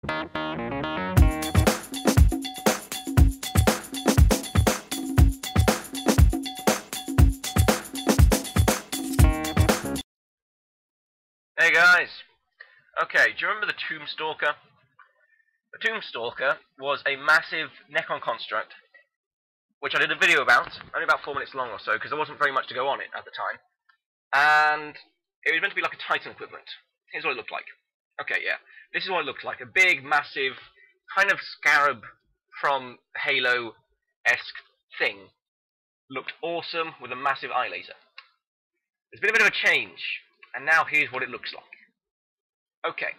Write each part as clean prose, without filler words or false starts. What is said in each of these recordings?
Hey guys! Okay, do you remember the Tomb Stalker? The Tomb Stalker was a massive Necron construct, which I did a video about, only about 4 minutes long or so, because there wasn't very much to go on it at the time. And it was meant to be like a Titan equivalent. Here's what it looked like. Okay, yeah. This is what it looked like. A big, massive, kind of scarab from Halo-esque thing. Looked awesome with a massive eye laser. There's been a bit of a change, and now here's what it looks like. Okay,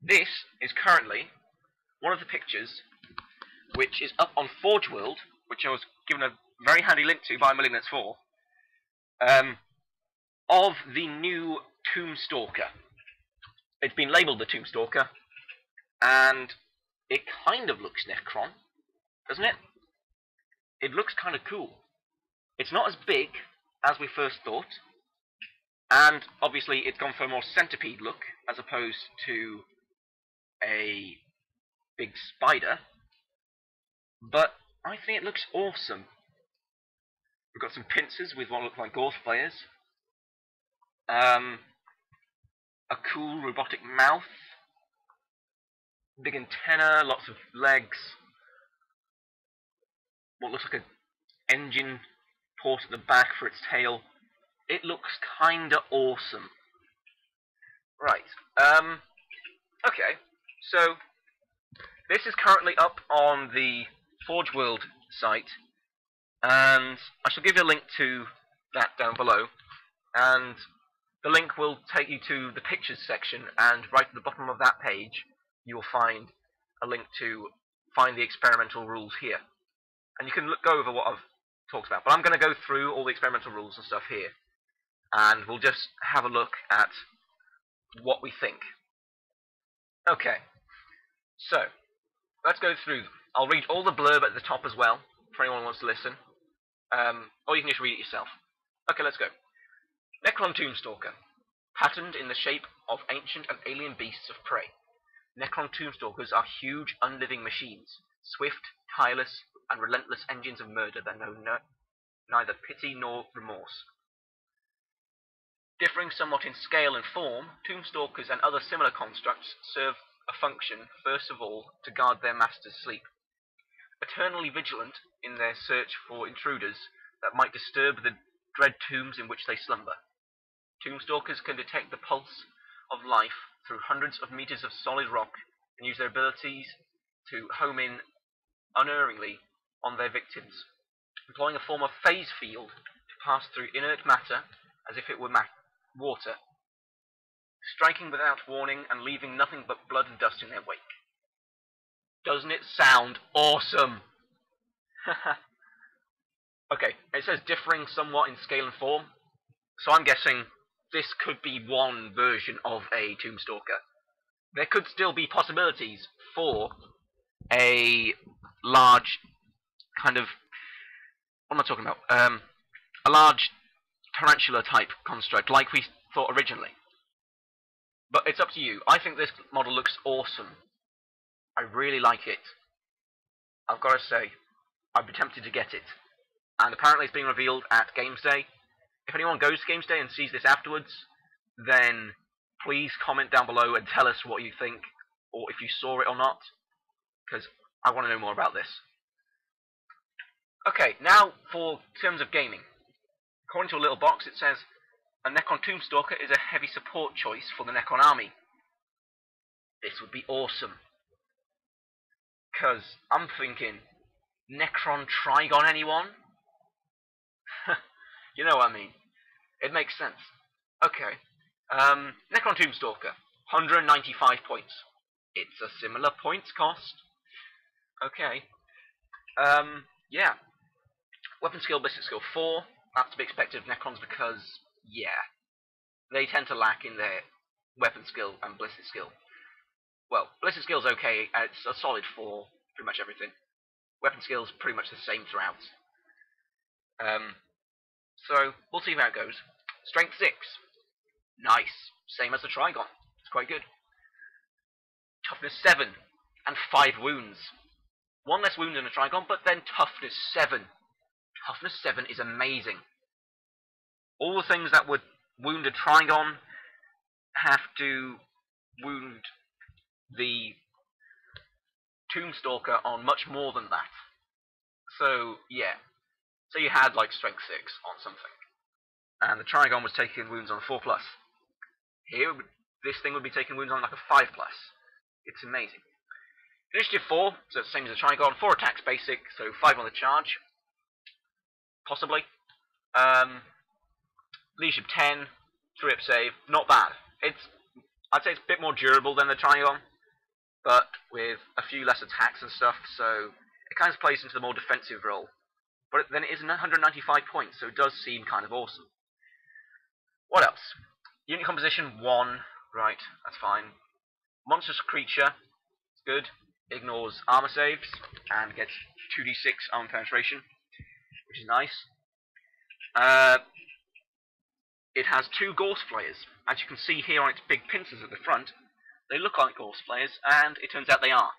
this is currently one of the pictures which is up on Forge World, which I was given a very handy link to by Malignance4, of the new Tomb Stalker. It's been labelled the Tomb Stalker, and it kind of looks Necron, doesn't it? It looks kind of cool. It's not as big as we first thought, and obviously it's gone for a more centipede look as opposed to a big spider, but I think it looks awesome. We've got some pincers with what look like Gorth players, a cool robotic mouth, big antenna, lots of legs, what looks like an engine port at the back for its tail. It looks kinda awesome. Right, okay, so this is currently up on the Forge World site, and I shall give you a link to that down below, and the link will take you to the pictures section, and right at the bottom of that page you will find a link to find the experimental rules here. And you can go over what I've talked about, but I'm going to go through all the experimental rules and stuff here, and we'll just have a look at what we think. Okay, so let's go through them. I'll read all the blurb at the top as well, for anyone who wants to listen, or you can just read it yourself. Okay, let's go. Necron Tomb Stalker, patterned in the shape of ancient and alien beasts of prey. Necron Tomb Stalkers are huge, unliving machines, swift, tireless, and relentless engines of murder that know neither pity nor remorse. Differing somewhat in scale and form, Tomb Stalkers and other similar constructs serve a function, first of all, to guard their master's sleep. Eternally vigilant in their search for intruders that might disturb the dread tombs in which they slumber. Tomb Stalkers can detect the pulse of life through hundreds of meters of solid rock and use their abilities to home in unerringly on their victims, employing a form of phase field to pass through inert matter as if it were water, striking without warning and leaving nothing but blood and dust in their wake. Doesn't it sound awesome? Okay, it says differing somewhat in scale and form, so I'm guessing this could be one version of a Tomb Stalker. There could still be possibilities for a large kind of, what am I talking about? A large tarantula type construct like we thought originally. But it's up to you. I think this model looks awesome. I really like it. I've got to say, I'd be tempted to get it. And apparently it's being revealed at Games Day. If anyone goes to Games Day and sees this afterwards, then please comment down below and tell us what you think, or if you saw it or not, because I want to know more about this. Okay, now for terms of gaming. According to a little box, it says, a Necron Tomb Stalker is a heavy support choice for the Necron army. This would be awesome. Because I'm thinking, Necron Trigon anyone? You know what I mean. It makes sense. Okay. Necron Tomb Stalker, 195 points. It's a similar points cost. Okay. Yeah. Weapon skill, ballistic skill 4. That's to be expected of Necrons because, yeah, they tend to lack in their weapon skill and ballistic skill. Well, ballistic skill's okay. It's a solid 4, pretty much everything. Weapon skill's pretty much the same throughout. So, we'll see how it goes. Strength 6. Nice. Same as the Trigon. It's quite good. toughness 7, and 5 wounds. 1 less wound than a Trigon, but then toughness 7. Toughness 7 is amazing. All the things that would wound a Trigon have to wound the Tomb Stalker on much more than that. So, yeah. So you had like strength 6 on something. And the Trigon was taking wounds on a 4+. Here, this thing would be taking wounds on like a 5+. It's amazing. Initiative 4, so it's the same as the Trigon. 4 attacks basic, so 5 on the charge. Possibly. Leadership 10, 3-up save. Not bad. I'd say it's a bit more durable than the Trigon, but with a few less attacks and stuff, so it kind of plays into the more defensive role. But then it is 195 points, so it does seem kind of awesome. What else? Unit composition 1, right, that's fine. Monstrous creature, it's good. Ignores armor saves and gets 2d6 armor penetration, which is nice. It has 2 Gorse Flayers. As you can see here on its big pincers at the front, they look like Gorse Flayers, and it turns out they are.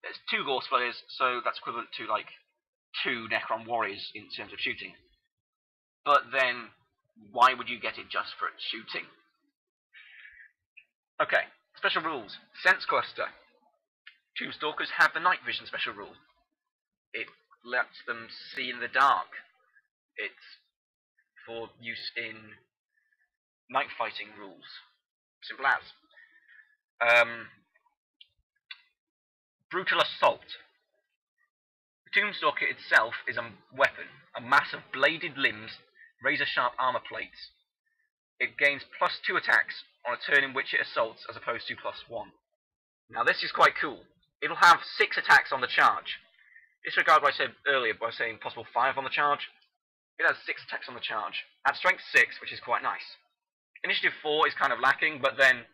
There's 2 Gorse Flayers, so that's equivalent to like 2 Necron Warriors in terms of shooting. But then, why would you get it just for its shooting? Okay, special rules. Sense Cluster. Tomb Stalkers have the night vision special rule. It lets them see in the dark. It's for use in night fighting rules. Simple as. Brutal Assault. The Tomb Stalker itself is a weapon, a mass of bladed limbs, razor-sharp armor plates. It gains +2 attacks on a turn in which it assaults, as opposed to +1. Now this is quite cool. It'll have 6 attacks on the charge. Disregard what I said earlier by saying possible 5 on the charge. It has 6 attacks on the charge. At strength 6, which is quite nice. Initiative 4 is kind of lacking, but then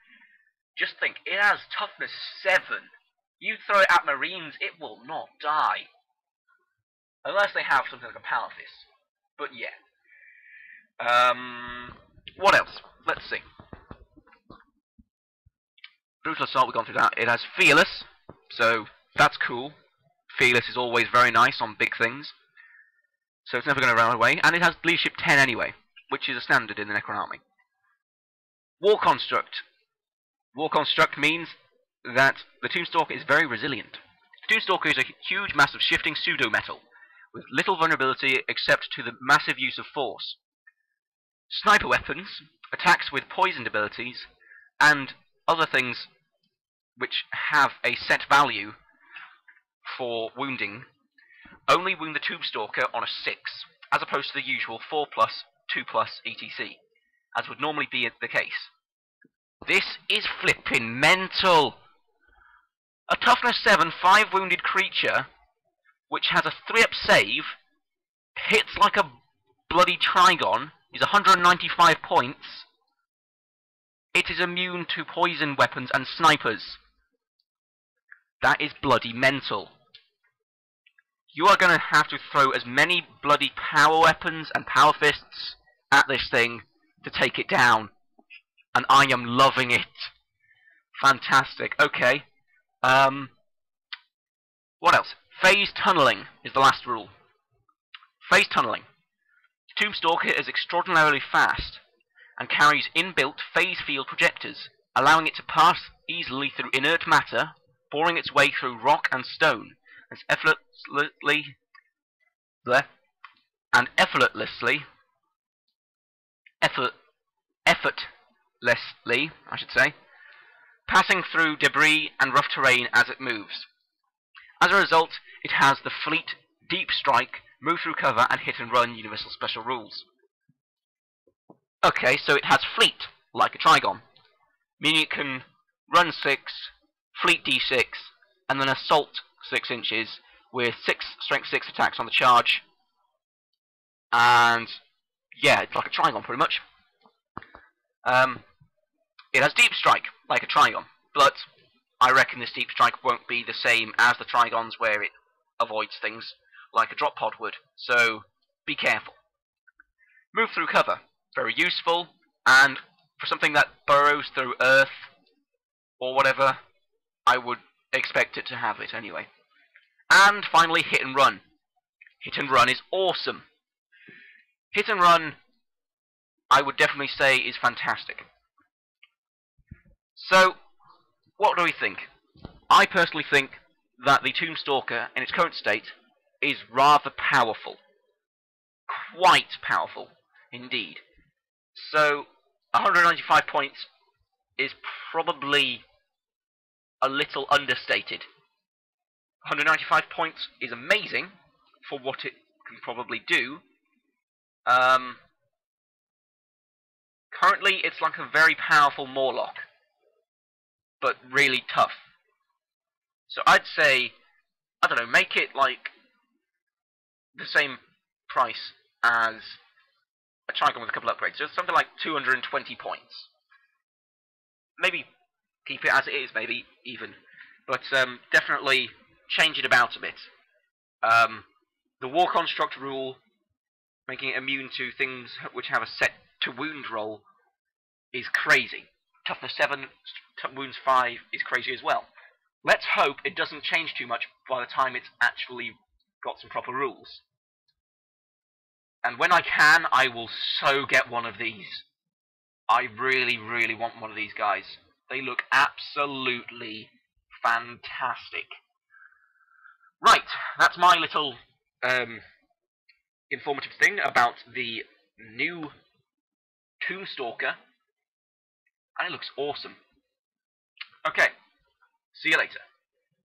just think, it has toughness 7. You throw it at Marines, it will not die. Unless they have something like a Power Fist. But yeah. What else? Let's see. Brutal Assault, we've gone through that. It has Fearless, so that's cool. Fearless is always very nice on big things. So it's never going to run away. And it has Leadership 10 anyway, which is a standard in the Necron army. War Construct. War Construct means that the Tomb Stalker is very resilient. The Tomb Stalker is a huge mass of shifting pseudo-metal, with little vulnerability except to the massive use of force. Sniper weapons, attacks with poisoned abilities, and other things which have a set value for wounding, only wound the Tomb Stalker on a 6, as opposed to the usual 4+, 2+, etc., as would normally be the case. This is flippin' mental! A toughness 7, 5 wounded creature, which has a 3-up save, hits like a bloody Trigon, is 195 points. It is immune to poison weapons and snipers. That is bloody mental. You are going to have to throw as many bloody power weapons and power fists at this thing to take it down. And I am loving it. Fantastic. Okay. What else? Phase tunneling is the last rule. Phase tunneling. Tomb Stalker is extraordinarily fast and carries inbuilt phase field projectors, allowing it to pass easily through inert matter, boring its way through rock and stone, as effortlessly, I should say, passing through debris and rough terrain as it moves. As a result, it has the Fleet, Deep Strike, Move Through Cover, and Hit and Run universal special rules. Okay, so it has Fleet, like a Trigon, meaning it can run 6, Fleet D6, and then assault 6 inches with 6 strength 6 attacks on the charge. And yeah, it's like a Trigon pretty much. It has Deep Strike, like a Trigon, but I reckon this Deep Strike won't be the same as the Trigons where it avoids things like a drop pod would, so be careful. Move Through Cover, very useful, and for something that burrows through earth or whatever, I would expect it to have it anyway. And finally, Hit and Run. Hit and Run is awesome. Hit and Run, I would definitely say, is fantastic. So, what do we think? I personally think that the Tomb Stalker, in its current state, is rather powerful. Quite powerful, indeed. So, 195 points is probably a little understated. 195 points is amazing for what it can probably do. Currently, it's like a very powerful Morlock, but really tough. So I'd say, I don't know, make it like the same price as a Trigon with a couple upgrades. So something like 220 points. Maybe keep it as it is, maybe even. But definitely change it about a bit. The War Construct rule, making it immune to things which have a set to wound roll, is crazy. Toughness 7, wounds 5 is crazy as well. Let's hope it doesn't change too much by the time it's actually got some proper rules. And when I can, I will so get one of these. I really, really want one of these guys. They look absolutely fantastic. Right, that's my little informative thing about the new Tomb Stalker. And it looks awesome. Okay, see you later.